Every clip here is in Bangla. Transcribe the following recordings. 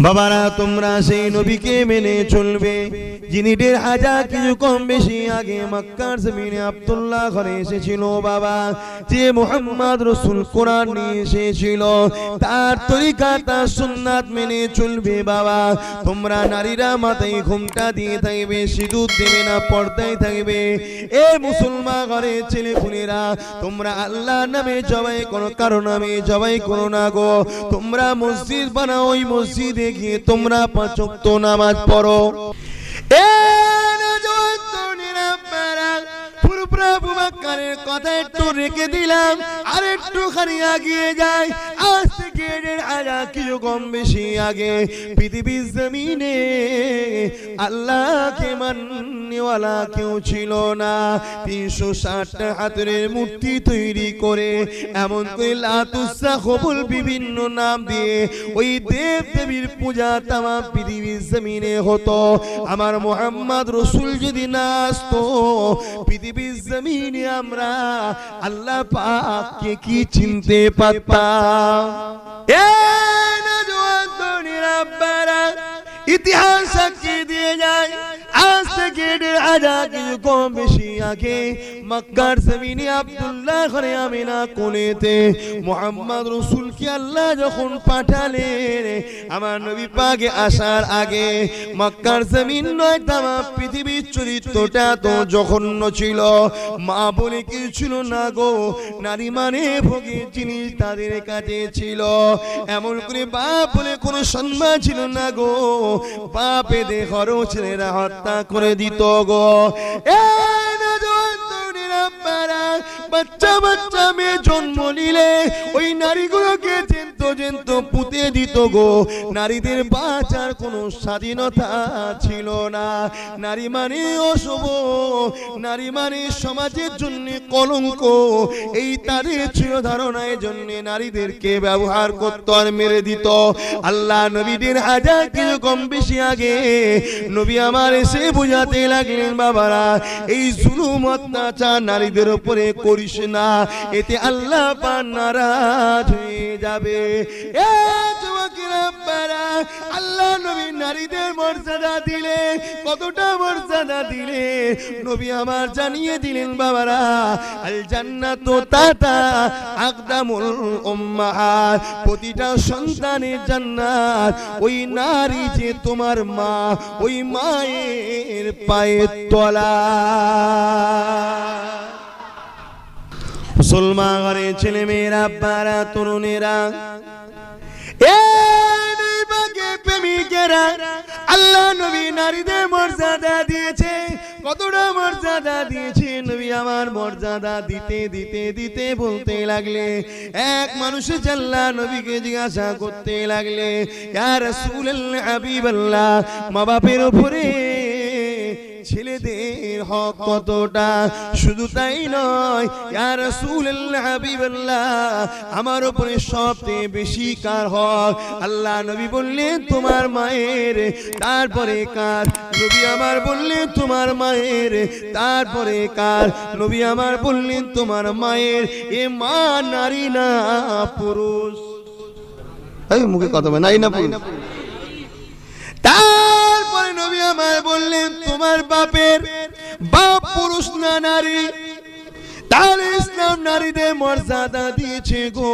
বাবারা তোমরা সেই নবীকে মেনে চলবে যিনি ১৫০০ কিছু কম বেশি আগে মক্কার জমিনে আব্দুল্লাহ ঘরে এসেছিল। বাবা যে মুহাম্মদ রাসূল কোরআন নিয়ে এসেছিল তার তরিকা তার সুন্নাত মেনে চলবে। বাবা তোমরা নারীরা মাথায় ঘোমটা দিয়ে থাকবে, সিঁদুর দেবে না, পর্দায় থাকবে। এ মুসলমান ঘরের ছেলেপুলেরা তোমরা আল্লাহর নামে জবাই করো, কারো নামে জবাই করো না গো। তোমরা মসজিদ বানাও, ওই মসজিদে গিয়ে তোমরা ৫ ওয়াক্ত নামাজ পড়ো। কথা একটু রেখে দিলাম, আর একটুখানি আগিয়ে যায়। আজ থেকে ১৫০০ কিছু কম বেশি আগে পৃথিবীর জমিনে আল্লাহকে মাননেওয়ালা কেউ ছিল না। ৩৬০টা হাতের মূর্তি তৈরি করে, এমন করে লাত উজ্জা হুবল বিভিন্ন নাম দিয়ে ওই দেব দেবীর পূজা তামাম পৃথিবীর জমিনে হতো। আমার মুহাম্মদ রাসূল যদি না আসতো পৃথিবীর জমিনে আমরা আল্লাহ পাককে কি চিনতে পারতাম? ইতিহাস সাক্ষী দিয়ে যায় আজ থেকে ১৫০০ কিছু কম বেশি আগে মক্কার জমিনে আব্দুল্লাহ ঘরে আমিনা কোলেতে মুহাম্মদ রাসূলকে আল্লাহ যখন পাঠালেন, আমার নবী পাকে আসার আগে মক্কার জমিন নয় তামাম পৃথিবীর চরিত্রটা তো জঘন্য ছিল। মা বলে কিছু ছিল না গো, নারী মানে ভোগের জিনিস তাদের কাছে ছিল। এমন করে বাপ বলে কোনো সম্মান ছিল না গো, বাপে দেহর ছেলেরা হত্যা করে দিত গো। বাচ্চা বাচ্চা মেয়ে জন্ম নিলে ওই নারীগুলোকে জেন্ত পুঁতে দিত গো। নারীদের বাঁচার কোনো স্বাধীনতা ছিল না। নারী মানে অশুভ, নারী মানে সমাজের জন্য কলঙ্ক, এই তাদের ছিল ধারণা। এই জন্য নারীদেরকে ব্যবহার করত আর মেরে দিত। আল্লাহ নবীদের ১০০০ কিছু কম বেশি আগে নবী আমার এসে বুঝাতে লাগলেন, বাবারা এই জুলুম অত্যাচার নারীদের উপরে করিস না, এতে আল্লাহ পাক নারাজ হয়ে যাবে। আল্লাহ নবী নারীদের মর্যাদা দিলে, কতটা মর্যাদা দিলে নবী আমার জানিয়ে দিলেন, বাবারা আল জান্নাতু তাতা আকদামুল উম্মাহাত, প্রতিটা সন্তানের জান্নাত ওই নারী যে তোমার মা, ওই মায়ের পায়ের তলা। মুসলমান ঘরের ছেলে মেয়েরা, আব্বারা, তরুণেরা, প্রেমিকেরা, আল্লাহ নবী নারীদের মর্যাদা দিয়েছে। কতটা মর্যাদা দিয়েছে নবী আমার, মর্যাদা দিতে দিতে দিতে বলতে লাগলে, এক মানুষে আল্লাহ নবীকে জিজ্ঞাসা করতে লাগলে, ইয়া রাসূলুল্লাহ হাবিবাল্লাহ, মা বাপের উপরে ছেলেদের হক কতটা? শুধু তাই নয়, ইয়া রাসূলুল্লাহ হাবিবাল্লাহ, আমার উপরে সবচেয়ে বেশি কার হক? আল্লাহ নবী বললেন তোমার মায়ের। তারপরে কার? নবী আমার বললেন তোমার মায়ের। তারপরে কার? নবী আমার বললেন তোমার মায়ের। এ মা নারী না পুরুষ? এই মুখে কথা বলে নারী না পুরুষ? তারপরে নবী আমার বললেন তোমার বাপের। বাপ পুরুষ না নারী? তাহলে ইসলাম নারীদের মর্যাদা দিয়েছে গো।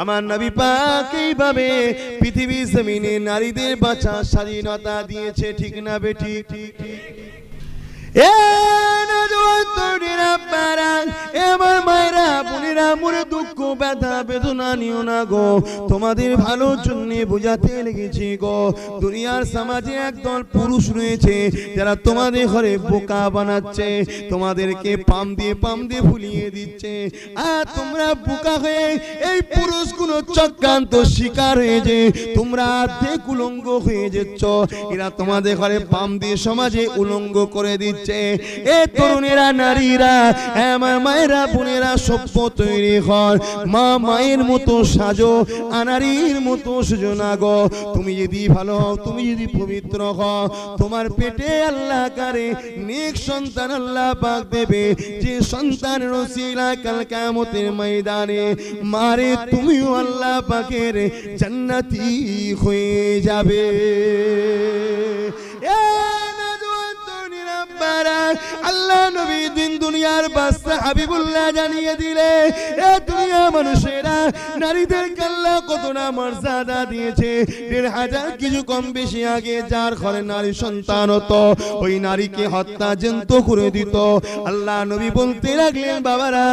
আমার নবী পাক এইভাবে পৃথিবীর জমিনে নারীদের বাঁচার স্বাধীনতা দিয়েছে, ঠিক না বেঠিক? আমার মায়েরা, বোনেরা, মনে দুঃখ ব্যথা বেদনা নিও না গো, তোমাদের ভালোর জন্য বোঝাতে লেগেছি গো। দুনিয়ার সমাজে একদল পুরুষ রয়েছে যারা তোমাদের ঘরে বোকা বানাচ্ছে, তোমাদেরকে পাম দিয়ে ভুলিয়ে দিচ্ছে। আর তোমরা বোকা হয়ে এই পুরুষগুলো চক্রান্ত শিকার হয়ে যে তোমরা অর্ধেক উলঙ্গ হয়ে যাচ্ছ। এরা তোমাদের ঘরে পাম দিয়ে সমাজে উলঙ্গ করে দিচ্ছে। এ তরুণী যুবকেরা নারীরা আমার মায়েরা বোনেরা সভ্য তৈরি হন মা মায়ের মতো সাজো আনারীর মতো সাজো না গো তুমি যদি ভালো হও তুমি যদি পবিত্র হও তোমার পেটে আল্লাহ করে নেক সন্তান আল্লাহ পাক দেবে যে সন্তানের ওসিলায় কাল কিয়ামতের ময়দানে মারে তুমিও আল্লাহ পাকের জান্নাতি হয়ে যাবে আল্লাহ নবী দিন দুনিয়ার বাদশা হাবিবুল্লাহ জানিয়ে দিলে এ দুনিয়া মানুষেরা নারীদের আল্লাহ কতটা মর্যাদা দিয়েছে ১,৫০০ কিছু কম বেশি আগে যার ঘরে নারী সন্তান হতো ওই নারীকে হত্যা জ্যান্ত করে দিত আল্লাহ নবী বলতে লাগলেন বাবারা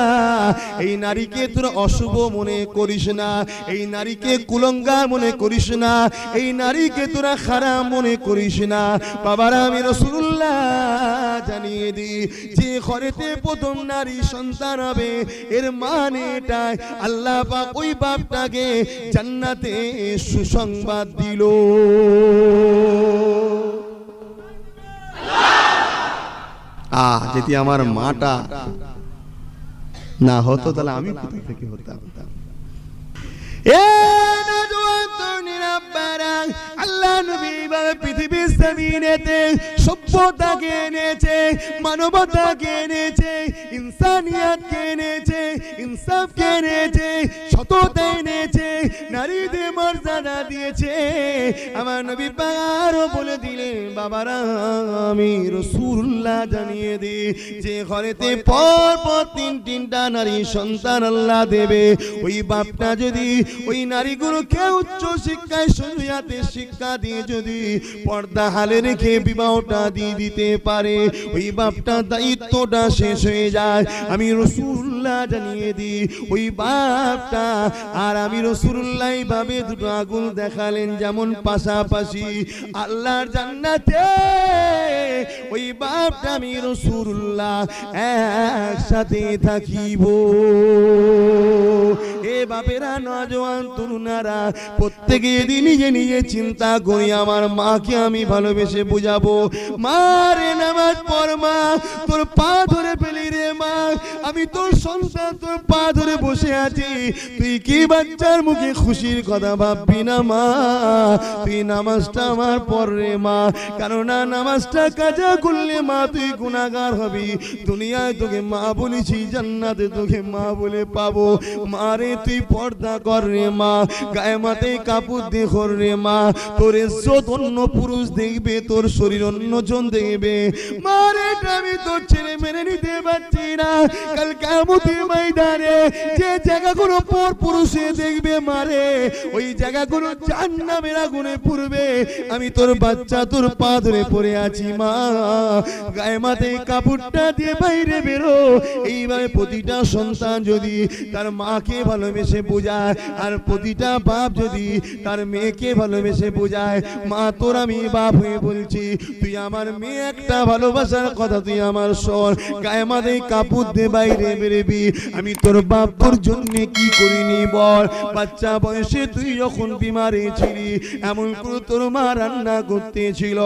এই নারীকে তোরা অশুভ মনে করিস না এই নারীকে কুলঙ্গার মনে করিস না এই নারীকে তোরা খারাপ মনে করিস না বাবারা আমি রাসূলুল্লাহ জানিয়ে দি যে ঘরেতে প্রথম নারী সন্তান হবে এর মানে এটাই আল্লাহ পাক ওই বাপটাকে জান্নাতে সুসংবাদ দিল যদি আমার মাটা না হতো তাহলে আমি কোথা থেকে হতাম আল্লাহ নবী পৃথিবীর জমিনেতে সভ্যতাকে এনেছে মানবতাকে এনেছে ইনসানিয়াতকে এনেছে ইনসাফকে এনেছে সততা এনেছে নারীদের মর্যাদা দিয়েছে আমার নবী পাক বলে দিলেন বাবারা আমি রাসূলুল্লাহ জানিয়ে দিই যে ঘরেতে পর পর তিনটা নারী সন্তান আল্লাহ দেবে ওই বাপটা যদি ওই নারীগুলোকে উচ্চ শিক্ষায় শরীয়তে শিক্ষা দিয়ে যদি পর্দা হালে রেখে বিবাহটা দিয়ে দিতে পারে ওই বাপটা দায়িত্বটা শেষ হয়ে যায় আমি রাসূলুল্লাহ জানিয়ে দিই ওই বাপটা আর আমি রাসূলুল্লাহ এইভাবে দুটো আগুন দেখালেন যেমন পাশাপাশি আল্লাহর জান্নাতে ওই বাপটা আমি রাসূলুল্লাহ একসাথে থাকিব এ বাপেরা নওজোয়ান তরুণারা প্রত্যেকে নিজে নিজে চিন্তা করি আমার মাকে আমি ভালোবেসে বুঝাবো মা রে নামাজ পড় মা তোর পা ধরে ফেলি রে মা আমি তোর সন্তান তোর পা ধরে বসে আছি তুই কি বাচ্চার মুখে খুশির কথা ভাববি না মা তুই নামাজটা আমার পড় রে মা কেননা নামাজটা কাজা করলে মা তুই গুনাহগার হবি দুনিয়ায় তোকে মা বলেছি জান্নাতে তোকে মা বলে পাবো মা রে তুই পর্দা কর রে মা গায়ে মাথায় কাপড় দিয়ে কর রে মা তোর ইজ্জত অন্য পুরুষ দেখবে তোর শরীর অন্যজন দেখবে মা রে আমি তোর ছেলে মেনে নিতে পারছি না কাল কিয়ামতের ময়দানে যে জায়গাগুলো পর পুরুষে দেখবে মারে ওই জায়গাগুলো জাহান্নামের আগুনে পুড়বে আমি তোর বাচ্চা তোর পা ধরে পড়ে আছি মা গায়ে মাথায় কাপড়টা দিয়ে বাইরে বেরো এইভাবে প্রতিটা সন্তান যদি তার মাকে ভালোবেসে বোঝায় আর প্রতিটা বাপ যদি তার মেয়েকে ভালোবেসে বোঝায় মা তোর আমি বাপ হয়ে বলছি তুই আমার মেয়ে একটা ভালোবাসার কথা তুই আমার শোন গায়ে মাথায় কাপড় দিয়ে বাইরে বেরবি আমি তোর বাপ তোর জন্য কি করিনি বল বাচ্চা বয়সে তুই যখন বিমারে ছিলি এমন করে তোর মা রান্না করতেছিল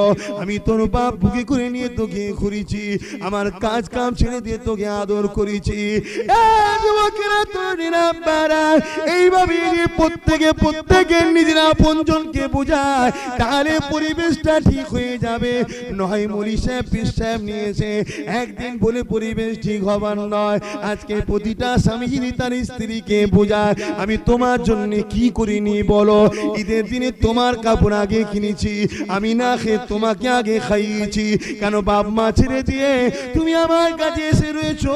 আমি তোর বাপ বুকে করে নিয়ে তোকে ঘুরিয়েছি আমার কাজ কাম ছেড়ে দিয়ে তোকে আদর করেছি এইভাবে প্রত্যেকে নিজের আপনজনকে বোঝায় তাহলে পরিবেশটা ঠিক হয়ে যাবে নয় মলি সাহেব পীর সাহেব নিয়েছে একদিন বলে পরিবেশ ঠিক হবার নয় আজকে প্রতিটা স্বামী যিনি তার স্ত্রীকে বোঝায় আমি তোমার জন্য কি করিনি বলো ঈদের দিনে তোমার কাপড় আগে কিনেছি আমি না খেয়ে তোমাকে আগে খাইয়েছি কেন বাপ মা ছেড়ে দিয়ে তুমি আমার কাছে এসে রয়েছো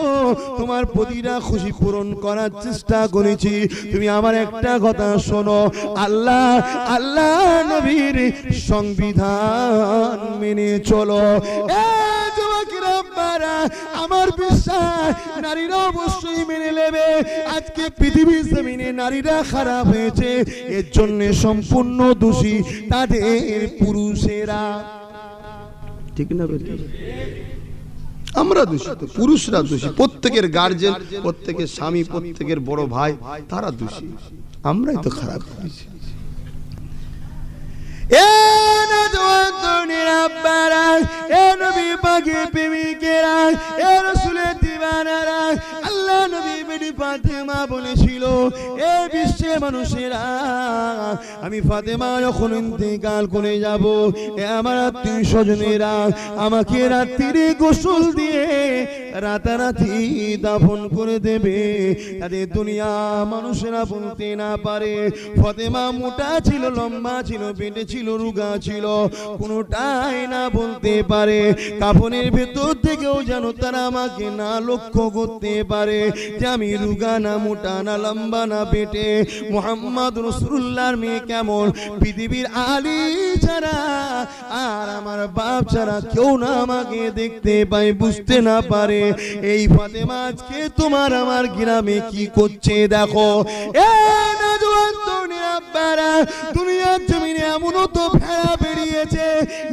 তোমার প্রতিটা খুশি পূরণ করার চেষ্টা করেছি তুমি আমার একটা কথা শোনো আল্লাহ আল্লাহ নবীর সংবিধান মেনে চলো আমার বিশ্বাস নারীরা অবশ্যই মেনে নেবে আজকে পৃথিবীর জমিনে নারীরা খারাপ হয়েছে এর জন্য সম্পূর্ণ দোষী তাদের পুরুষেরা ঠিক না বেটি আমরা দোষী পুরুষরা দোষী প্রত্যেকের গার্জেন প্রত্যেকের স্বামী প্রত্যেকের বড় ভাই তারা দোষী আমরাই তো খারাপ করেছি এ নবী পাকের প্রেমিকেরা নবীরা, এ রাসূলের দিওয়ানারা, আল্লাহ নবী বেটি ফাতেমা বলেছিল, এ বিশ্বে মানুষেরা, আমি ফাতেমা যখন ইন্তেকাল করে যাব, এ আমার আত্মীয় স্বজনেরা আমাকে রাত্রিরে গোসল দিয়ে রাতারাতি দাফন করে দেবে, যাতে দুনিয়া মানুষেরা বলতে না পারে ফাতেমা মোটা ছিল, লম্বা ছিল, পেটে ছিল, রোগা ছিল, কোনোটাই না বলতে পারে। কাফনের ভেতর থেকেও যেন তারা আমাকে না লক্ষ্য করতে পারে যে আমি রোগা না, মোটা না, লম্বা না, পেটে। মুহাম্মদ রাসূলুল্লাহর মেয়ে কেমন, পৃথিবীর আলী ছাড়া আর আমার বাপ ছাড়া কেউ না আমাকে দেখতে পায়, বুঝতে না পারে। এই ফাতেমা আজকে তোমার আমার গ্রামে কি করছে দেখো। এ নওজোয়ান তরুণীরা, আব্বারা, দুনিয়ার জমিনে এমনও তো ভেড়া বেরিয়েছে,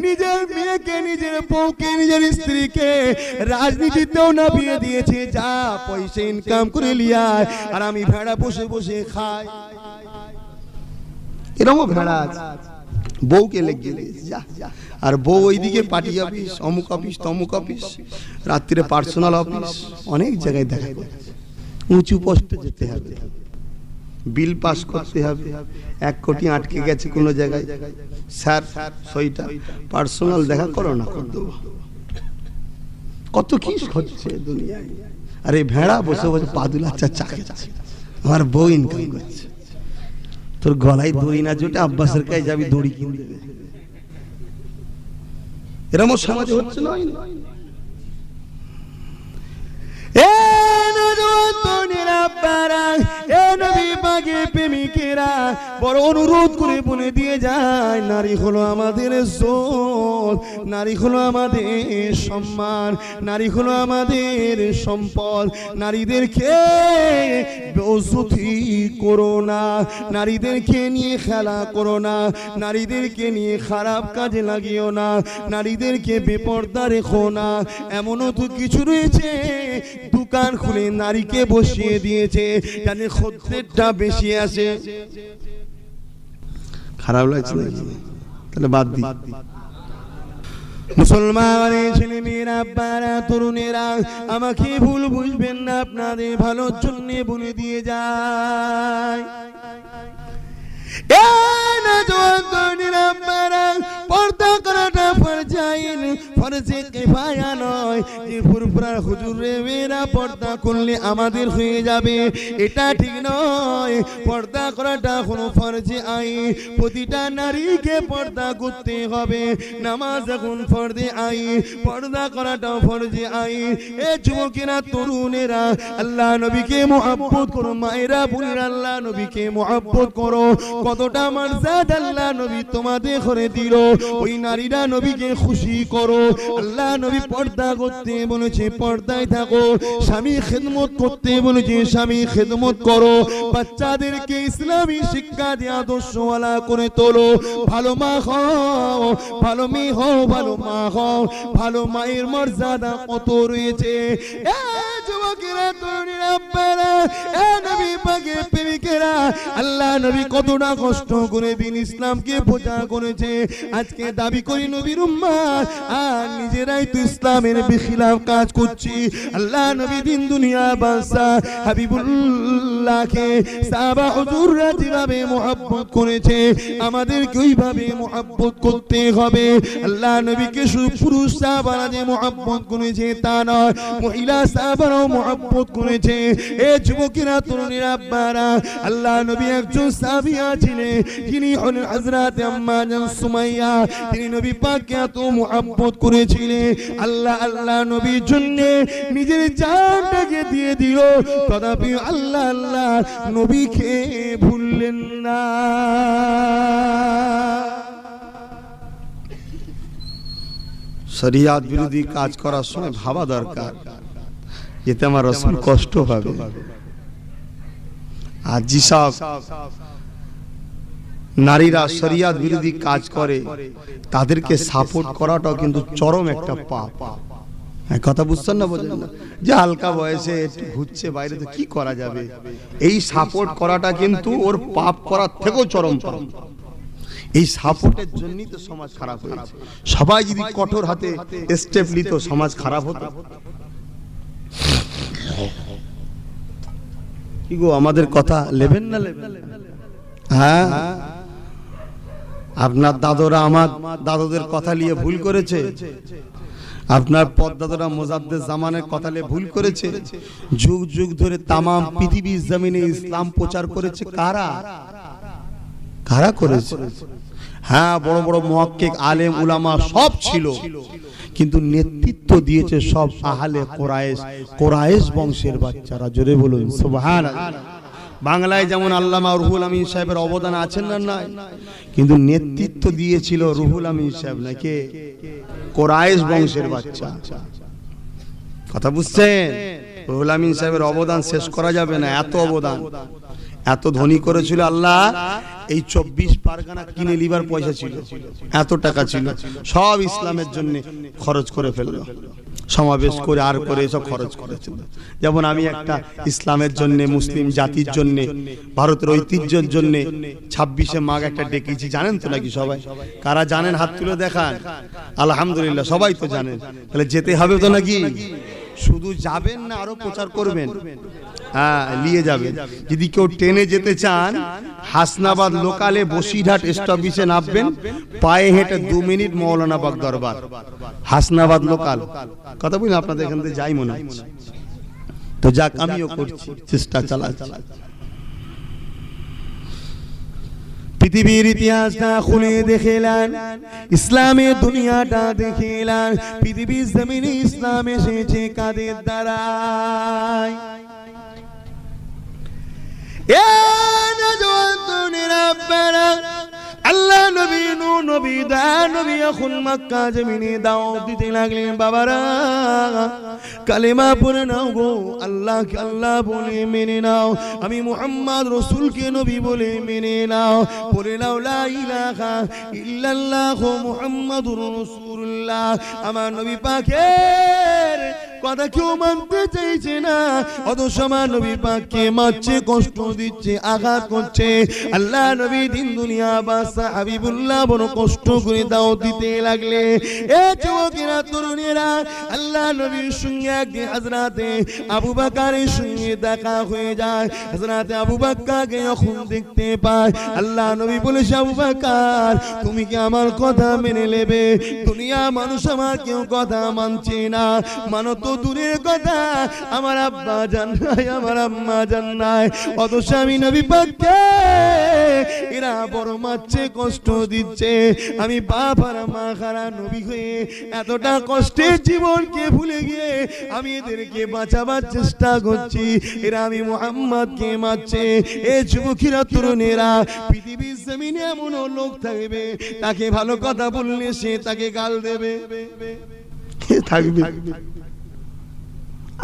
নিজের মেয়েকে, নিজের বউকে, নিজের স্ত্রীকে রাজনীতিতেও না বিয়ে দিয়েছে, যা পয়সা ইনকাম করে লিয়ায়, আর আমি ভেড়া বসে বসে খাই। এরকম ভেড়া আছে, বউকে লেগে যা, আর বউ ওইদিকে পার্টি অফিস, অমুক অফিস, তমুক অফিস, রাত্রিরে পার্সোনাল অফিস, অনেক জায়গায় দেখা যায়। উঁচু পোস্টে যেতে হবে, বিল পাস করতে হবে, 1 কোটি আটকে গেছে কোনো জায়গায়, স্যার সইটা পার্সোনাল দেখা করো না, করে দেবো। কত কি হচ্ছে দুনিয়ায়। আরে ভেড়া বসে বসে পাদুলাচ্ছা চাকে, আমার বউ ইনকাম করছে, তোর গলায় দড়ি না জোটে আব্বাসের কাছে যাবি দড়ি কিনতে। এরকম সমাজে হচ্ছে না। এ নওজোয়ান তরুণীরা, আব্বারা, এ নবী পাকের প্রেমিকেরা, বড় অনুরোধ করে বলে দিয়ে যায়, নারী হলো আমাদের ইজ্জত, নারী হলো আমাদের সম্মান, নারী হলো আমাদের সম্পদ। নারীদেরকে বেইজ্জতি করো না, নারীদেরকে নিয়ে খেলা করো না, নারীদেরকে নিয়ে খারাপ কাজে লাগিও না, নারীদেরকে বেপরদা রেখো না। এমনও তো কিছু রয়েছে দোকান খুলে নারীকে বসিয়ে দিয়েছে, যাতে খদ্দেরটা বেশি আসে। খারাপ লাগছে না? তাহলে বাদ দি। মুসলমানের ছেলে মেয়েরা, আব্বারা, তরুণেরা, আমাকে ভুল বুঝবেন না, আপনাদের ভালোর জন্য বলে দিয়ে যায়। পর্দা করাটা ফরজে আইন, ফরজে কিফায়া নয়। যে ফুরফুরার হুজুরে মেয়েরা পর্দা করলে আমাদের হয়ে যাবে, এটা ঠিক নয়। পর্দা করাটা কোনো ফরজে আইন, প্রতিটা নারীকে পর্দা করতে হবে। নামাজ এখন ফরজে আইন, পর্দা করাটাও ফরজে আইন। এ যুবকেরা, তরুণেরা, আল্লাহ নবীকে মুহাব্বত করো, মায়েরা বোনেরা, আল্লাহ নবীকে মুহাব্বত করো। কতটা মর্যাদা আল্লাহ নবী তোমাদের করে দিল, ওই নারীরা নবীকে খুশি করো। আল্লাহ নবী পর্দা করতে বলেছে, পর্দায় থাকো। স্বামী খেদমত করতে বলেছে, স্বামী খেদমত করো। বাচ্চাদেরকে ইসলামী শিক্ষা দিয়ে আদর্শওয়ালা করে তোলো। ভালো মা হও, ভালো মেয়ে হও, ভালো মা হও। ভালো মায়ের মর্যাদা কত রয়েছে। এ যুবকেরা, তরুণীরা, আব্বারা, এ নবী পাকের প্রেমিকেরা, আল্লাহ নবী কতটা কষ্ট করে দিন ইসলামকে প্রচার করেছে। আজকে দাবি করি নবীর উম্মত, আর নিজেরাই তো ইসলামের বিখিলাফ কাজ করছি। আল্লাহ নবী দিন দুনিয়া বাদশা হাবিবুল্লাহকে সাহাবা হুজুররা যেভাবে মুহাব্বত করেছে, আমাদেরকে ওইভাবে মুহাব্বত করতে হবে। আল্লাহ নবীকে শুধু পুরুষ সাহাবারা যে মুহাব্বত করেছে তা নয়, মহিলা সাহাবারাও মুহাব্বত করেছে। এ যুবকেরা, তরুণীরা, আব্বারা, আল্লাহ নবী একজন সাহাবিয়া ছিলেন, যিনি হলেন হযরত আম্মা জান সুমাইয়া। তিনি নবী পাককে এত মুহাব্বত করেছিলেন, আল্লাহ নবীর জন্য নিজের জানটাকে দিয়ে দিল। তথাপি আল্লাহ নবীকে ভুললেন না। শরিয়াত বিরোধী কাজ করার সময় ভাবা দরকার, এতে আমার রাসূল কষ্ট পাবে। আর যেসব নারীরা শরিয়াত বিরোধী কাজ করে, তাদেরকে সাপোর্ট করাটাও কিন্তু চরম একটা পাপ। কথা বুঝছেন না? বোঝেন না যে হালকা বয়সে একটু ঘুরছে বাইরে, তো কি করা যাবে? এই সাপোর্ট করাটা কিন্তু ওর পাপ করার থেকেও চরম পাপ। এই সাপোর্টের জন্যই তো সমাজ খারাপ হয়েছে। সবাই যদি কঠোর হাতে স্টেপ নিত সমাজ খারাপ হতো। কি গো আমাদের কথা নেবেন না নেবেন? হ্যাঁ, আপনার দাদুরা আমার দাদুদের কথা নিয়ে ভুল করেছে, আপনার পদ্দাদুরা মুজাদ্দেদ জামানের কথা নিয়ে ভুল করেছে। যুগ যুগ ধরে তামাম পৃথিবীর জমিনে ইসলাম প্রচার করেছে কারা? কারা করেছে? হ্যাঁ, বড় বড় মুহাক্কিক আলেম উলামা সব ছিল, কিন্তু নেতৃত্ব দিয়েছে সব আহলে কুরাইশ, কুরাইশ বংশের বাচ্চারা। জোরে বলুন সুবহানাল্লাহ। বাংলায় যেমন আল্লামা রুহুল আমিন সাহেবের অবদান আছেন না নাই, কিন্তু নেতৃত্ব দিয়েছিল রুহুল আমিন সাহেব নাকি কুরাইশ বংশের বাচ্চা। কথা বুঝছেন? রুহুল আমিন সাহেবের অবদান শেষ করা যাবে না, এত অবদান, এত ধনী করেছিল আল্লাহ। এই 24 পারগানা কিনে লিবার পয়সা ছিল, এত টাকা ছিল, সব ইসলামের জন্য খরচ করে ফেললো, সমাবেশ করে আর করে সব খরচ করেছিল। যেমন আমি একটা ইসলামের জন্য, মুসলিম জাতির জন্য, ভারতের ঐতিহ্যের জন্য 26শে মাঘ একটা ডেকেছি, জানেন তো নাকি সবাই? কারা জানেন হাত তুলে দেখান। আলহামদুলিল্লাহ, সবাই তো জানেন। তাহলে যেতে হবে তো নাকি? শুধু যাবেন না, আরো প্রচার করবেন। হ্যাঁ, নিয়ে যাবেন। যদি কেউ ট্রেনে যেতে চান, হাসনাবাদ লোকালে বসিরহাট স্টপেজে নামবেন, পায়ে হেঁটে 2 মিনিট মৌলানা বাগ দরবার, হাসনাবাদ লোকাল। কথা বলি আপনাদের এখান থেকে যাই মনে হচ্ছে তো, যাক আমিও করছি, চেষ্টা চালাচ্ছি। পৃথিবীর ইতিহাসটা খুলে দেখেলেন, ইসলামের দুনিয়াটা দেখেলেন, পৃথিবীর জমিনে ইসলাম এসেছে কাদের দ্বারা? আল্লাহ নবী নূহ নবী দা নবী এখন মক্কা জমিনে দাওয়াত দিতে লাগলেন। বাবারা কালেমা পড়ে নাও গো, আল্লাহকে আল্লাহ বলে মেনে নাও, আমি মুহাম্মদ রাসূলকে নবী বলে মেনে নাও, পড়ে নাও লা ইলাহা ইল্লাল্লাহ মুহাম্মাদুর রাসূলুল্লাহ। আমার নবী পাকের কথা কেউ মানতে চাইছে না, অথচ আমার নবী পাককে মারছে, কষ্ট দিচ্ছে, আঘাত করছে। আল্লাহ নবী দিন দুনিয়া বাদশা হাবিবুল্লাহ বড় কষ্ট করে দাওয়াত দিতে লাগলে। এ যুবকেরা, তরুণেরা, আল্লাহ নবীর সঙ্গে একদিন হযরতে আবু বকরের সঙ্গে দেখা হয়ে যায়। হযরতে আবু বকরকে যখন দেখতে পায়, আল্লাহ নবী বলেছে, আবু বকর তুমি কি আমার কথা মেনে নেবে? দুনিয়া মানুষ আমার কেউ কথা মানছে না, মানো তো দূরের কথা, আমার আব্বা জান নাই, আমার আম্মা জান নাই, অথচ আমি নবী পাককে এরা বড় মারছে, কষ্ট দিচ্ছে। আমি বাপ আর মা খারা নবী হয়ে এতটা কষ্টে জীবনকে ভুলে গিয়ে আমি এদেরকে বাঁচাবার চেষ্টা করছি, এরা আমি মুহাম্মদকে মারছে। এ যুবকেরা, তরুণেরা, পৃথিবীর জমিনে এমন লোক থাকবে, তাকে ভালো কথা বললে সে তাকে গাল দেবে, থাকবে।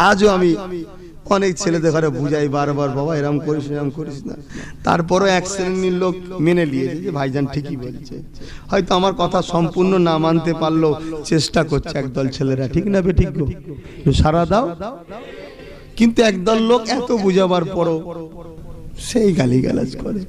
আজও আমি অনেক ছেলেদের ঘরে বুঝাই বারবার, বাবা এরকম করিস এরকম করিস না, তারপরও এক শ্রেণীর লোক মেনে নিয়েছে যে ভাইজান ঠিকই বলছে। হয়তো আমার কথা সম্পূর্ণ না মানতে পারলেও চেষ্টা করছে একদল ছেলেরা, ঠিক না বে? ঠিক গো, সারা দাও। কিন্তু একদল লোক এত বুঝাবার পরও সেই গালিগালাজ করে।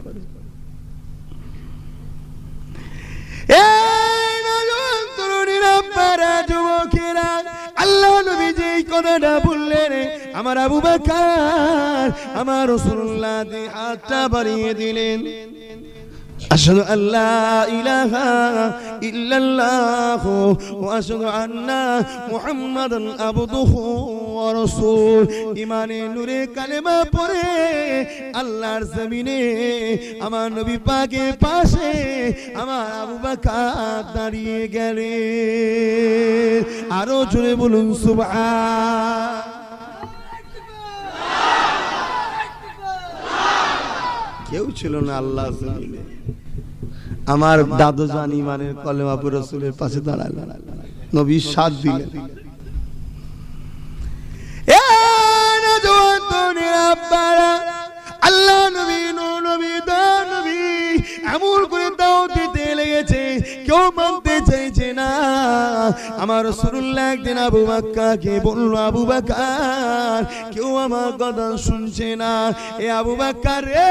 আল্লাহ নবী যেই কথাটা বললেন, আমার আবু বকর আমার রাসূলুল্লাহ হাতটা বাড়িয়ে দিলেন। আশহাদু আল্লা ইলাহা ইল্লাল্লাহ ওয়া আশহাদু আন্না মুহাম্মাদান আবদুহু ওয়া রাসূল। ঈমানের নূরে কালেমা পড়ে আল্লাহর জমিনে আমার নবী পাকের পাশে আমার আবু বকর দাঁড়িয়ে গেলেন। আরো জোরে বলুন সুবহান। কেউ ছিল না আল্লাহ জমিনে। আমার দাদু জান ঈমানের কলেমা পড়ে রাসূলের পাশে দাঁড়ালেন, নবী সাথ দিলেন। এ নজওয়ানেরা, আল্লাহ নবী নূহ নবী দা নবী এমন করে দাওয়াত দিতে লেগেছে, কেউ মানতে চাইছে না। আমার রাসূলুল্লাহ একদিন আবু বকরকে বলল, আবু বকর কেউ আমার কথা শুনছে না। এ আবু বকর রে,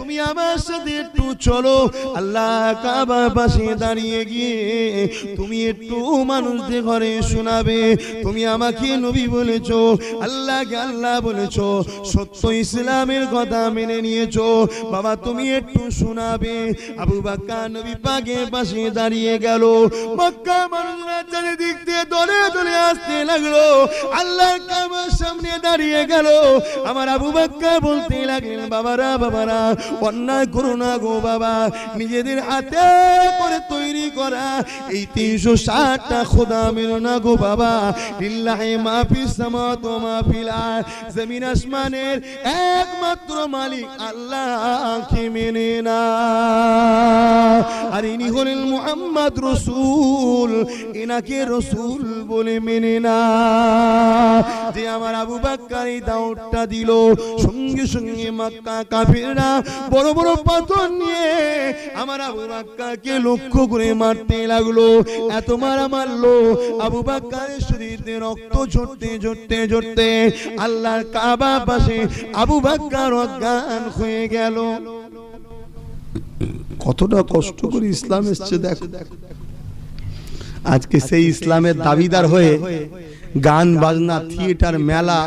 তুমি আমার সাথে একটু চলো। আল্লাহ কাবার পাশে দাঁড়িয়ে গিয়ে তুমি একটু মানুষদের ঘরে শোনাবে, তুমি আমাকে নবী বলেছো, আল্লাহকে আল্লাহ বলেছো, সত্য ইসলামের কথা মেনে নিয়েছো, বাবা তুমি একটু শোনাবে। আবু বকর নবী পাকের পাশে দাঁড়িয়ে গেল। মক্কা মানুষরা চারিদিক থেকে দলে দলে আসতে লাগলো, আল্লাহর কাবার সামনে দাঁড়িয়ে গেল। আমার আবু বকর বলতে লাগলেন, বাবারা বাবারা অন্যায় করো না গো বাবা, নিজেদের হাতে করে তৈরি করা এই 360টা খোদা মেনো না গো বাবা। লিল্লাহি মা ফিস সামাওয়াতি ওয়া মা ফিল আরদ, জমিন আসমানের একমাত্র মালিক আল্লাহকে মেনে না। আর ইনি হলেন মুহাম্মদ রাসূল, এনাকে রাসূল বলে মেনে না। যে আমার আবু বকর এই দাওয়াতটা দিল, সঙ্গে সঙ্গে মক্কা কাফিররা বড় বড় পাথর নিয়ে আমার আবু বকরকে লক্ষ্য করে মারতে লাগলো। এত মারা মারলো, আবু বকরের শরীরে রক্ত ঝরতে ঝরতে ঝরতে আল্লাহর কাবা পাশে আবু বকর অজ্ঞান হয়ে গেল। কতটা কষ্ট করে ইসলাম এসেছে দেখো। আজকে সেই ইসলামের দাবিদার হয়ে গান বাজনা, থিয়েটার, মেলা,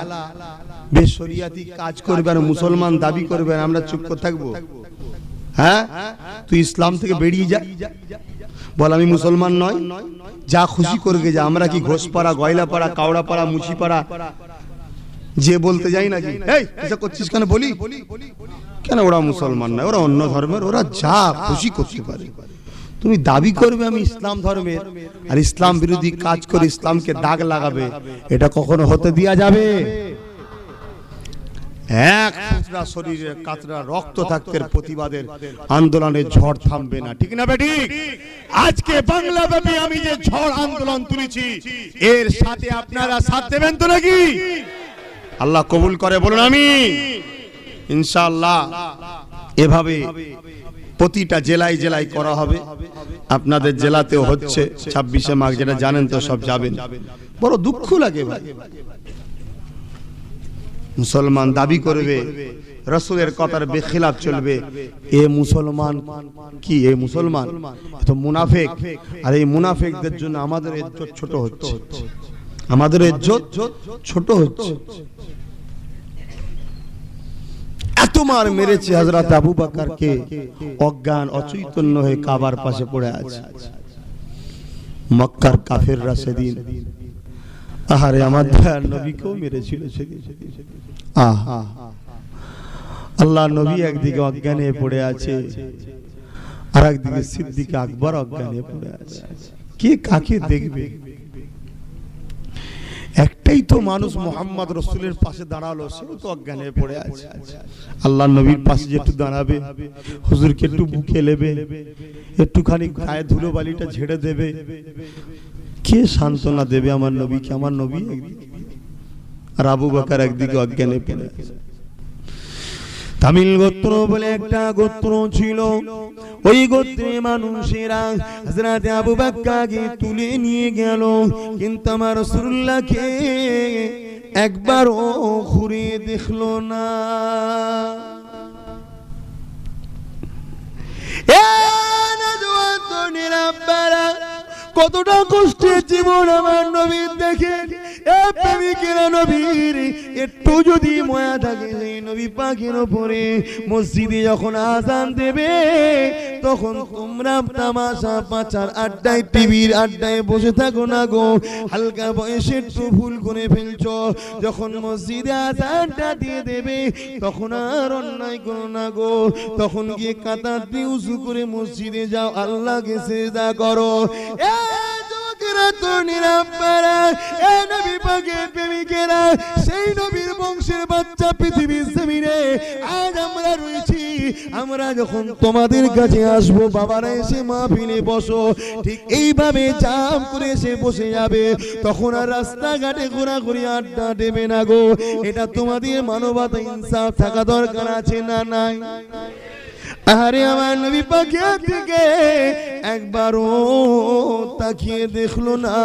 বেশরিয়াতি কাজ করবে আর মুসলমান দাবি করবে, আমরা চুপ করে থাকবো? হ্যাঁ, তুই ইসলাম থেকে বেরিয়ে যা, বল আমি মুসলমান নয়, যা খুশি করবে যা। আমরা কি ঘোষপাড়া, গয়লাপাড়া, কাওড়াপাড়া, মুচিপাড়া যে বলতে যাই নাকি এই এসব করছিস কেন বলি? কেন ওরা মুসলমান নয়, ওরা অন্য ধর্মের, ওরা যা খুশি করতে পারে। তুমি দাবি করবে আমি ইসলাম ধর্মের আর ইসলাম বিরোধী কাজ করে ইসলামকে দাগ লাগাবে, এটা কখনো হতে দেয়া যাবে? এক ফুটরা শরীরে কাতরা রক্ত থাকতে প্রতিবাদের আন্দোলনের ঝড় থামবে না, ঠিক না বেঠিক? আজকে বাংলাব্যাপী আমি যে ঝড় আন্দোলন তুলেছি, এর সাথে আপনারা সাথ দেবেন তো নাকি? আল্লাহ কবুল করে বলুন আমিন। ইনশাআল্লাহ এভাবে প্রতিটা জেলায় জেলায় করা হবে। আপনাদের জেলাতেও হচ্ছে 26শে মাঘ, যেটা জানেন তো, সব যাবেন। বড় দুঃখ লাগে ভাই, মুসলমান দাবি করবে, রাসূলের কথার বেখিলাফ চলবে। এ মুসলমান কি? এ মুসলমান তো মুনাফিক। আর এই মুনাফিকদের জন্য আমাদের ইজ্জত ছোট হচ্ছে, আমাদের ইজ্জত ছোট হচ্ছে। এত মার মেরেছে হযরত আবু বকরকে, অজ্ঞান অচৈতন্য হয়ে কাবার পাশে পড়ে আছে। মক্কার কাফেররা সেদিন, আহারে আমার দয়ার নবীকেও মেরেছিল সেদিন। আল্লাহ নবী একদিকে অজ্ঞানে পড়ে আছে, আর একদিকে সিদ্দিক আকবর অজ্ঞানে পড়ে আছে। কে কাকে দেখবে? একটাই তো মানুষ মুহাম্মদ রাসূলের পাশে দাঁড়ালো, সেও তো অজ্ঞানে পড়ে আছে। আল্লাহ নবীর পাশে যেটু দাঁড়াবে, হুজুরকে একটু বুকে নেবে, একটুখানি গায়ে ধুলো বালিটা ঝেড়ে দেবে, কে সান্ত্বনা দেবে আমার নবীকে? আমার নবী একদিকে আর আবু বকর একদিকে অজ্ঞানে পড়ে আছে। তামিল গোত্র বলে একটা গোত্র ছিল, ওই গোত্রে মানুষেরা হযরত আবু বকরকে তুলে নিয়ে গেল, কিন্তু আমার রাসূলুল্লাহকে একবারও ঘুরে দেখলো না। এ নজওয়ানের আব্বারা, কতটা কষ্টের জীবন আমার নবীর দেখেন। এ প্রেমিকেরা, নবীর একটু যদি মায়া থাকে সেই নবী পাকের উপরে, মসজিদে যখন আযান দেবে তখন তোমরা তামাশা পাচার আড্ডায়, টিভির আড্ডায় বসে থাকো না গো। হালকা বয়সে একটু ভুল করে ফেলছো, যখন মসজিদে আযানটা দিয়ে দেবে তখন আর অন্যায় করো না গো। তখন গিয়ে কাতার দিয়ে উযু করে মসজিদে যাও, আল্লাহকে সিজদা করো। সেই নবীর বংশের বাচ্চা পৃথিবীর জমিনে আজ আমরা রয়েছি। আমরা যখন তোমাদের কাছে আসবো, বাবারা এসে মাহফিলে বসো, ঠিক এইভাবে জাম করে এসে বসে যাবে, তখন আর রাস্তাঘাটে ঘোরাঘুরি আড্ডা দেবে না গো। এটা তোমাদের মানবতা, ইনসাফ থাকা দরকার আছে না নাই? আরে আমার নবী পাকের দিকে একবারও তাকিয়ে দেখলো না।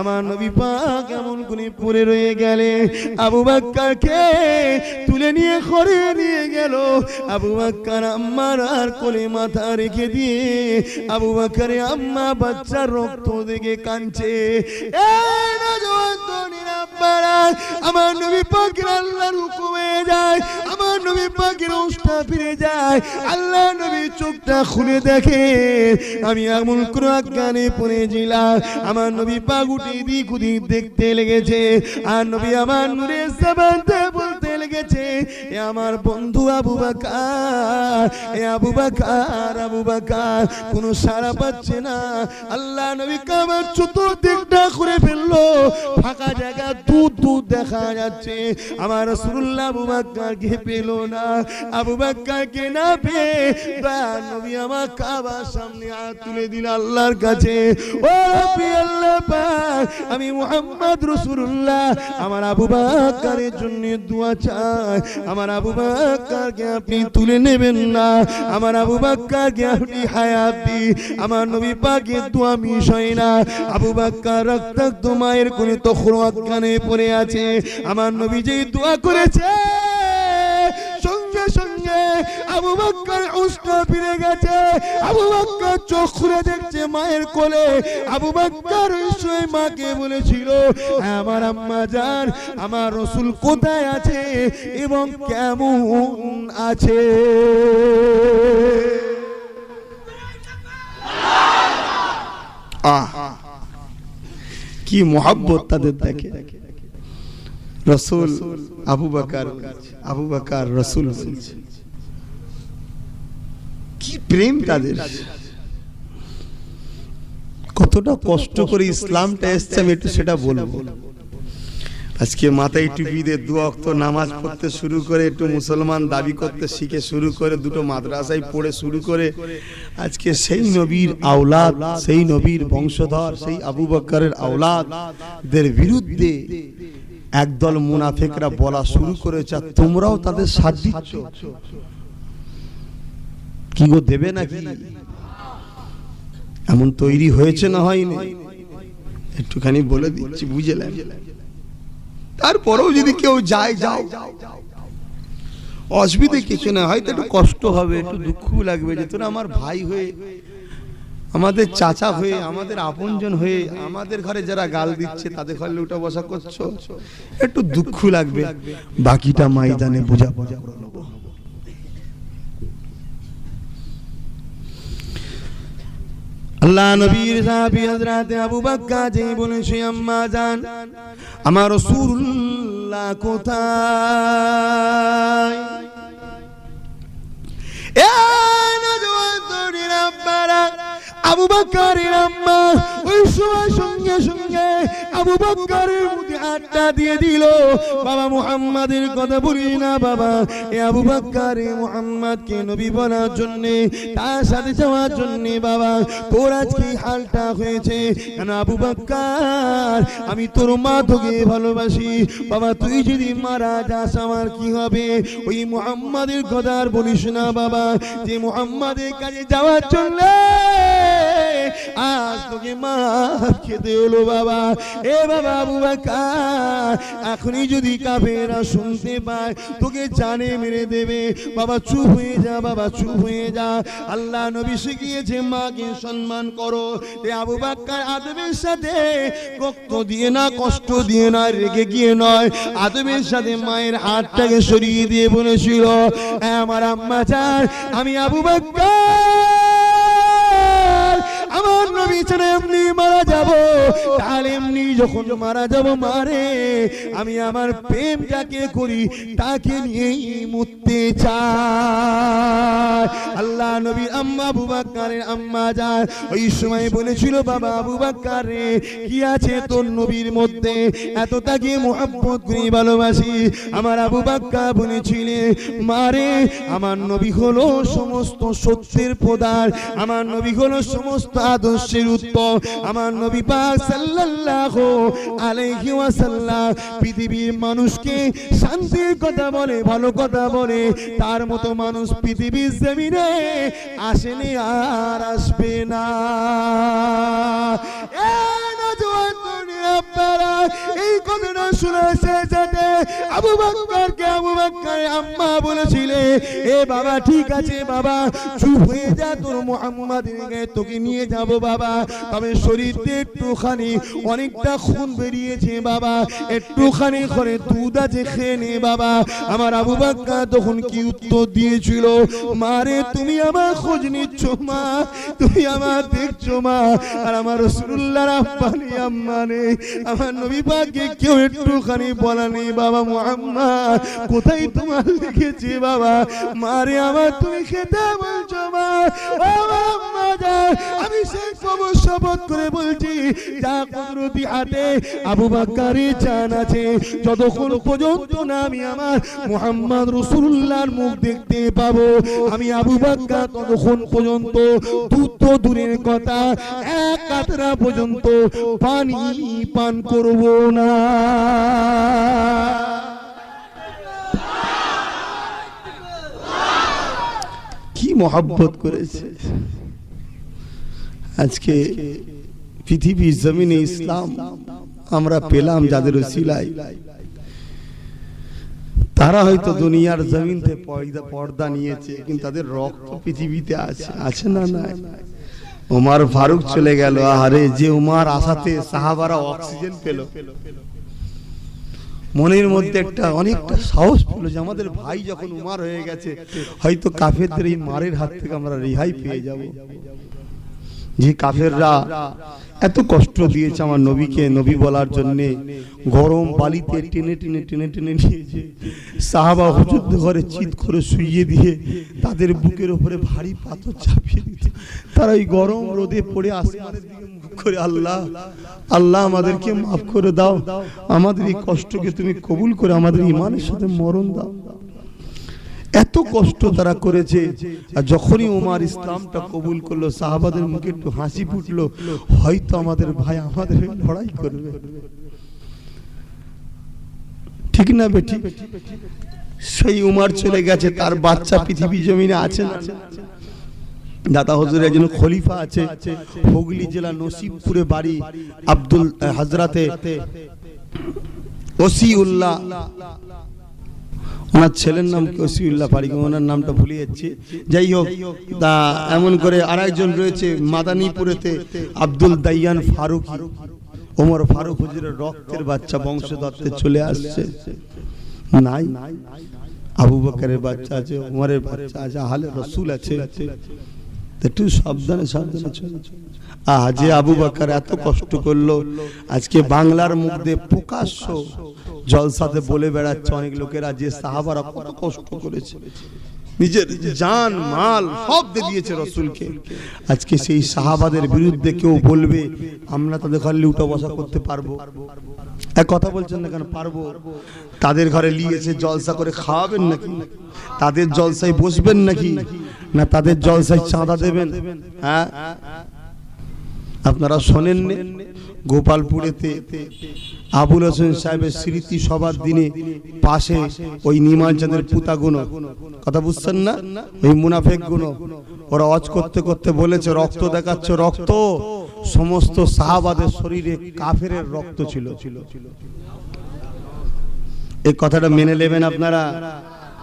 আমার নবী পাক এমন করে পড়ে রয়ে গেলে আবু বকরকে তুলে নিয়ে ঘরে নিয়ে গেল। আবু বকর আম্মার আর কোলে মাথা রেখে দিয়ে আবু বকরের আম্মা বাচ্চার রক্ত দেখে কাঁদছে। এই নওজোয়ান তরুণীরা আব্বারা, আমার নবী পাকের আল্লাহর হুকুমে যায়, আমার নবী পাকের হোশটা ফিরে যায়। আল্লাহ নবী চোখটা খুলে দেখে আমি এমন কোন আজ্ঞানে পড়েছিলাম। আমার নবী পাক উঠে দিক ওদিক দেখতে লেগেছে, আর নবী আমার নূরের জবানতে বলতে লেগেছে, এ আমার বন্ধু আবু বকর, এ আবু বকর, আবু বকর। কোনো সাড়া পাচ্ছে না। আল্লাহ নবী আমার চতুর্দিকটা ঘুরে ফেললো, ফাঁকা জায়গা দূর দূর দেখা যাচ্ছে। আমার রাসূলুল্লাহ আবু বকরকে পেল না। আবু বকরকে না পেয়ে দয়ার নবী আমার কাবার সামনে হাত তুলে দিল আল্লাহর কাছে, ও রব্বি আল্লাহ পাক, আমি মুহাম্মদ রাসূলুল্লাহ আমার আবু বকরের জন্য দোয়া চাই। আমার আবু বকরকে আপনি তুলে নেবেন না, আমার আবু বকরকে আপনি হায়াত দিন। আমার নবী পাকের দোয়া মিস হয় না। আবু বকর রক্তাক্ত মায়ের কোলে তখন অজ্ঞানে পড়ে আছে। আমার নবী যেই দোয়া করেছে সঙ্গে সঙ্গে আবু বকর হুঁশটা ফিরে গেছে। আবু বকর চোখ খুলে দেখছে মায়ের কোলে। আবু বকর ওই মাকে বলেছিল, আমার আম্মা জান, আমার রাসূল কোথায় আছে এবং কেমন আছে। কি মোহাব্বত তাদের দেখে। রাসূল আবু বকর, আবু বকর রাসূল বলছে, কি প্রেম তাদের। কতটা কষ্ট করে ইসলামটা এসেছে আমি একটু সেটা বলবো। আজকে মাথায় টুপি দিয়ে দু ওয়াক্ত নামাজ পড়তে শুরু করে, একটু মুসলমান দাবি করতে শিখে শুরু করে, দুটো মাদ্রাসায় পড়ে শুরু করে, আজকে সেই নবীর আওলাদ, সেই নবীর বংশধর, সেই আবু বকরের আওলাদদের বিরুদ্ধে একদল মুনাফিকরা বলা শুরু করেছে, তোমরাও তাদের সাথ দিচ্ছ। কি গো, দেবে নাকি? এমন তৈরি হয়েছে না হয়নি? একটুখানি বলে দিচ্ছি, বুঝলেন? তারপরেও যদি কেউ যায়, যাও, অসুবিধে কিছু না। হয়তো একটু কষ্ট হবে, একটু দুঃখ লাগবে, যে তোরা আমার ভাই হয়ে, আমাদের চাচা হয়ে, আমাদের আপনজন হয়ে, আমাদের ঘরে যারা গাল দিচ্ছে তাদের ঘরে উঠা বসা করছো, একটু দুঃখ লাগবে। বাকিটা ময়দানে বোঝা বোঝা করে নেব। আল্লাহ নবীর সাহাবী হযরত আবু বকর যে বলেছে, আম্মা জান, আমার রাসূলুল্লাহ কোথায়? এ নওজোয়ান তরুণীরা আব্বারা, আবু বকরের আম্মা ওই সময় সঙ্গে সঙ্গে আবু বকরের মুখে হাতটা দিয়ে দিল। বাবা মুহাম্মাদের কথা বলি না বাবা, এ আবু বকর মুহাম্মদকে নবী বলার জন্য, তার সাথে যাওয়ার জন্য বাবা তোর আজকে হালটা হয়েছে কেন? আবু বকর, আমি তোর মা তোকে ভালোবাসি বাবা, তুই যদি মারা যাস আমার কি হবে? ওই মুহাম্মাদের কথা আর বলিস না বাবা, যে মুহাম্মাদের কাছে যাওয়ার জন্য আজ তোকে মার খেতে হলো বাবা। এ বাবা আবু বকর, এখনই যদি কাফেররা শুনতে পায় তোকে জানে মেরে দেবে বাবা। চুপ হয়ে যা বাবা, চুপ হয়ে যা। আল্লাহ নবী শিখিয়েছে মাকে সম্মান করো। এ আবু বকর আদবের সাথে রক্ত দিয়ে না, কষ্ট দিয়ে না, রেগে গিয়ে নয়, আদবের সাথে মায়ের হাতটাকে সরিয়ে দিয়ে বলেছিল, আমার আম্মা জান, আমি আবু বকর আমার নবী ছাড়া এমনি মারা যাব, তাহলে এমনি যখন মারা যাব মারে, আমি আমার প্রেম যাকে করি তাকে নিয়েই মরতে চাই। আল্লাহ নবীর আম্মা আবু বকরের আম্মা জান ওই সময় বলেছিল, বাবা আবু বকর রে, কি আছে তোর নবীর মধ্যে এত তাকে মুহাব্বত করি, ভালোবাসি? আমার আবু বকর বলেছিলেন, মারে, আমার নবী হলো সমস্ত সত্যের প্রধান, আমার নবী হলো সমস্ত আদর্শের উত্তম, আমার নবী পাক সাল্লাল্লাহু আলাইহি ওয়াসাল্লাম পৃথিবীর মানুষকে শান্তির কথা বলে, ভালো কথা বলে, তার মতো মানুষ পৃথিবীর জমিনে আসেনি আর আসবে না। এই কথাটা শুনেছে যাতে আবু বকরকে আবু বকরের আম্মা বলেছিলে, এ বাবা ঠিক আছে বাবা চুপ হয়ে যা, তোর মুহাম্মাদের গায়ে তোকে নিয়ে যাব বাবা, তবে শরীরে একটুখানি অনেকটা খুন বেরিয়েছে বাবা, একটুখানি করে দুধ আছে খেয়ে নে বাবা। আমার আবু বকর তখন কি উত্তর দিয়েছিল, মারে তুমি আমার খোঁজ নিচ্ছ মা, তুমি আমার দেখছো মা, আর আমার রাসূলুল্লাহর আব্বা নেই আম্মা নেই, আমার নবী পাককে কেউ একটুখানি বলা নেই বাবা মুহাম্মদ কোথায় তোমার লিখেছে বাবা, মারে আমার তুমি খেতে বলছো মা, ও আম্মা জান আমি সেই কবর শপথ করে বলছি যা কুদরতি হাতে আবু বকরের জান আছে, যতক্ষণ পর্যন্ত না আমি আমার মুহাম্মদ রাসূলুল্লাহর মুখ দেখতে পাবো আমি আবু বকর ততক্ষণ পর্যন্ত দুধ তো দূরের কথা এক কাতরা পর্যন্ত পানি পান করব না। কি মহব্বত করেছে। আজকে পৃথিবীর জমিনে ইসলাম আমরা পেলাম যাদের ওসিলায়, তারা হয়তো দুনিয়ার জমিন থেকে পর্দা নিয়েছে, কিন্তু তাদের রক্ত পৃথিবীতে আছে, আছে না নাই? ওমর ফারুক চলে গেল, আরে যে উমার আসাতে সাহাবারা অক্সিজেন পেল, মনের মধ্যে একটা অনেকটা সাহস পেল যে আমাদের ভাই যখন উমার হয়ে গেছে হয়তো কাফেরদের এই মারের হাত থেকে আমরা রেহাই পেয়ে যাব। যে কাফেররা এত কষ্ট দিয়েছে আমার নবীকে নবী বলার জন্য, গরম বালিতে টেনে টেনে টেনে টেনে নিয়েছে, সাহাবা হুজুরদের ঘরে চিৎ করে শুইয়ে দিয়ে তাদের বুকের উপরে ভারী পাথর চাপিয়ে দিত, তারা এই গরম রোদে পড়ে আসমানের দিকে মুখ করে আল্লাহ আল্লাহ আমাদেরকে মাফ করে দাও, আমাদের এই কষ্টকে তুমি কবুল করে আমাদের ঈমানের সাথে মরণ দাও। এত কষ্ট তারা করেছে, আর যখনই ওমর ইসলামটা কবুল করলো সাহাবাদের মুখে একটু হাসি ফুটলো, হয়তো আমাদের ভাই আমাদের লড়াই করবে, ঠিক না বেটি? সেই উমর চলে গেছে, তার বাচ্চা পৃথিবী জমিনে আছে না? দাদা হুজুরের একজন খলিফা আছে, হুগলি জেলা নসিবপুরে বাড়ি, আব্দুল হযরতে ওসিউল্লাহ, ওনার ছেলের নাম কি ওসিউল্লাহ পারি, ওনার নামটা ভুলে যাচ্ছি, যাই হোক তা এমন করে আরেকজন রয়েছে মাদানীপুরেতে আব্দুল দাইয়ান ফারুকি, ওমর ফারুক হুজুরের রক্তের বাচ্চা বংশধরতে চলে আসছে, নাই আবু বকরের বাচ্চা আছে, ওমরের বাচ্চা আছে, আহলে রাসূল আছে, একটু সাবধানে সাবধানে চলে। যে আবু বকর এত কষ্ট করলো, আজকে বাংলার মধ্যে প্রকাশ্য জলসাতে বলে বেড়াচ্ছে অনেক লোকেরা যে সাহাবারা কত কষ্ট করেছে, নিজের জান মাল সব দিয়ে দিয়েছে রাসূলকে। আজকে সেই সাহাবাদের বিরুদ্ধে কেউ বলবে আমরা তাদের ঘরে লুটা বসা করতে পারবো? এক কথা বলছেন না কেন? পারবো। তাদের ঘরে নিয়েছে জলসা করে খাওয়াবেন নাকি? তাদের জলসায় বসবেন নাকি? না তাদের জলসায় চাঁদা দেবেন? হ্যাঁ, আপনারা শোনেননি গোপালপুরেতে আবুল হোসেন সাহেবের স্মৃতি সভার দিনে পাশে ওই নিমালচাঁদের পুতাগুনো, কথা বুঝছেন না? ওই মুনাফেক গুলো ওরা ওয়াজ করতে করতে বলেছে রক্ত দেখাচ্ছ, রক্ত সমস্ত সাহাবাদের শরীরে কাফেরের রক্ত ছিল। এই কথাটা মেনে নেবেন আপনারা?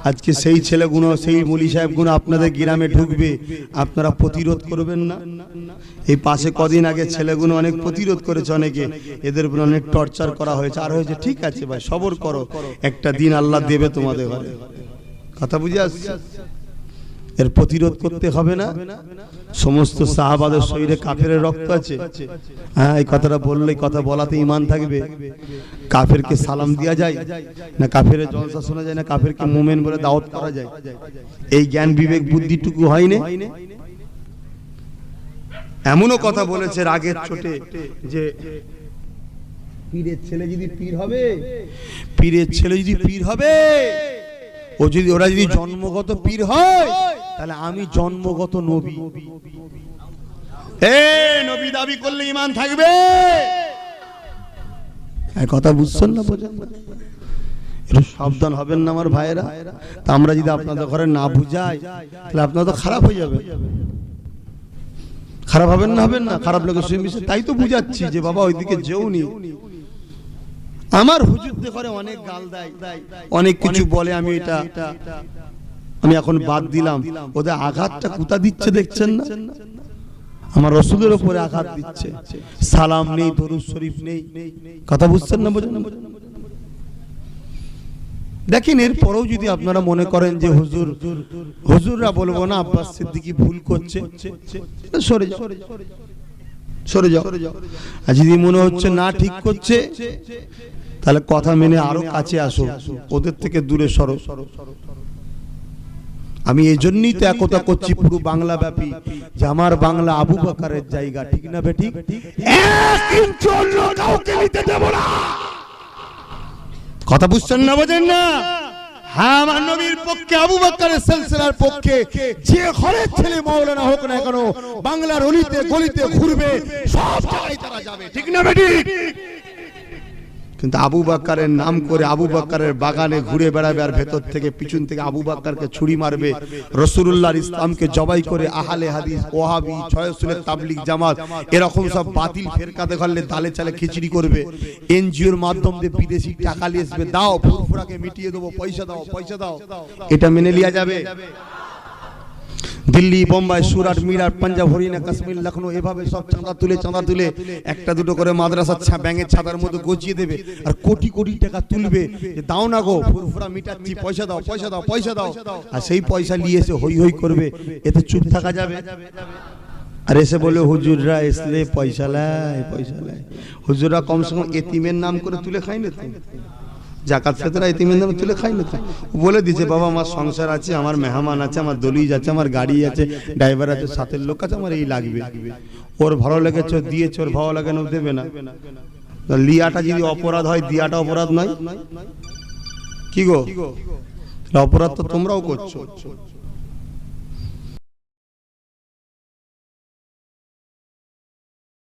আজকে সেই ছেলেগুলো সেই মুলি সাহেবগুলো আপনাদের গ্রামে ঢুকবে, আপনারা প্রতিরোধ করবেন না? এই পাশে কদিন আগে ছেলেগুলো অনেক প্রতিরোধ করেছে, অনেকে এদের উপর অনেক টর্চার করা হয়েছে, আর হয়েছে ঠিক আছে ভাই সবর করো, একটা দিন আল্লাহ দেবে তোমাদের ঘরে, কথা বুঝে আসছে? এর প্রতিরোধ করতে হবে না? সমস্ত সাহাবাদের শরীরে কাফেরের রক্ত আছে। হ্যাঁ, এই কথাটা বললে কথা বলাতে ঈমান থাকবে? কাফেরকে সালাম দেয়া যায় না? কাফেরের জলসা শোনা যায় না? কাফেরকে মুমিন বলে দাওয়াত করা যায়? এই জ্ঞান বিবেক বুদ্ধিটুকু হয়নি? এমনও কথা বলেছে রাগের চোটে যে পীরের ছেলে যদি পীর হবে, পীরের ছেলে যদি পীর হবে, ও যদি ওরা যদি জন্মগত পীর হয় তাহলে আমি জন্মগত নবী। নবী দাবি করলে ঈমান থাকবে? কথা বুঝছেন না? বোঝেন না? একটু সাবধান হবেন না আমার ভাইয়েরা। তা আমরা যদি আপনাদের ঘরে না বুঝাই তাহলে আপনারা তো খারাপ হয়ে যাবে। খারাপ হবেন না? হবেন না? খারাপ লোকের সঙ্গে মিশে তাই তো বুঝাচ্ছি যে বাবা ওইদিকে যেওনি। আমার হুজুরদের ঘরে অনেক গাল দেয়, অনেক কিছু বলে, আমি এখন বাদ দিলাম। ওদের আঘাতটা কোথা দিচ্ছে দেখছেন না? আমার রাসূলের উপরে আঘাত দিচ্ছে। সালাম নেই, দরুদ শরীফ নেই। কথা বুঝছেন না? বোঝেন না? দেখেন, এরপরেও যদি আপনারা মনে করেন যে হুজুররা বলবো না আব্বাস সিদ্দিকী ভুল করছে, সরে যাও, সরে যাও। আর যদি মনে হচ্ছে না ঠিক করছে, তাহলে কথা মেনে আরো কাছে আসো, ওদের থেকে দূরে সরো। আমি এই জন্যই তো একতা করছি পুরো বাংলা ব্যাপী, যে আমার বাংলা আবু বকরের জায়গা, ঠিক না বেঠিক? এক ইঞ্চি অন্য কাউকে নিতে দেব না। কথা বুঝছেন না? বোঝেন না? হ্যাঁ, আমার নবীর পক্ষে, আবু বকরের সিলসিলার পক্ষে যে ঘরের ছেলে মাওলানা হোক না কেন, বাংলার অলিতে গলিতে ঘুরবে, সব জায়গায় তারা যাবে, ঠিক না বেঠিক? কিন্তু আবু বকরের নাম করে আবু বকরের বাগানে ঘুরে বেড়াবে, আর ভেতর থেকে পিছন থেকে আবু বকরকে ছুরি মারবে, রাসূলুল্লাহর ইসলামকে জবাই করে আহলে হাদিস, ওয়াহাবি, ছয়সুলের তাবলীগ জামাত এরকম সব বাতিল ফেরকাতে ঘরলে দালে চালে খিচড়ি করবে, এনজিওর মাধ্যম দিয়ে বিদেশি টাকা নিয়ে আসবে, দাও ফুরফুরাকে মিটিয়ে দেবো, পয়সা দাও, পয়সা দাও। এটা মেনে লিয়া যাবে? দিল্লি, বোম্বাই, সুরাট, মিরাট, পাঞ্জাব, হরিয়ানা, কাশ্মীর, লখনৌ এভাবে সব চাঁদা তুলে একটা দুটো করে মাদ্রাসা ব্যাঙের ছাতার মধ্যে গজিয়ে দেবে, আর কোটি কোটি টাকা তুলবে, দাও না গো ফুরফুরা মিটাচ্ছি, পয়সা দাও, পয়সা দাও, পয়সা দাও। আর সেই পয়সা নিয়ে এসে হই হই করবে, এতে চুপ থাকা যাবে? আর এসে বলে হুজুররা এসলে পয়সা লাই, পয়সা লাই। হুজুররা কমসে কম এতিমের নাম করে তুলে খাই না তো? জাকাত ফেতরা এতিমের নামে তুলে খাই না তো? বলে দিয়েছে বাবা আমার সংসার আছে, আমার মেহমান আছে, আমার দলিজ আছে, আমার গাড়ি আছে, ড্রাইভার আছে, সাথের লোক আছে, আমার এই লাগবে। ওর ভালো লেগেছে দিয়েছে, ওর ভালো লাগে না দেবে না। লিয়াটা যদি অপরাধ হয়, দিয়াটা অপরাধ নয়? কি গো, অপরাধ তো তোমরাও করছো।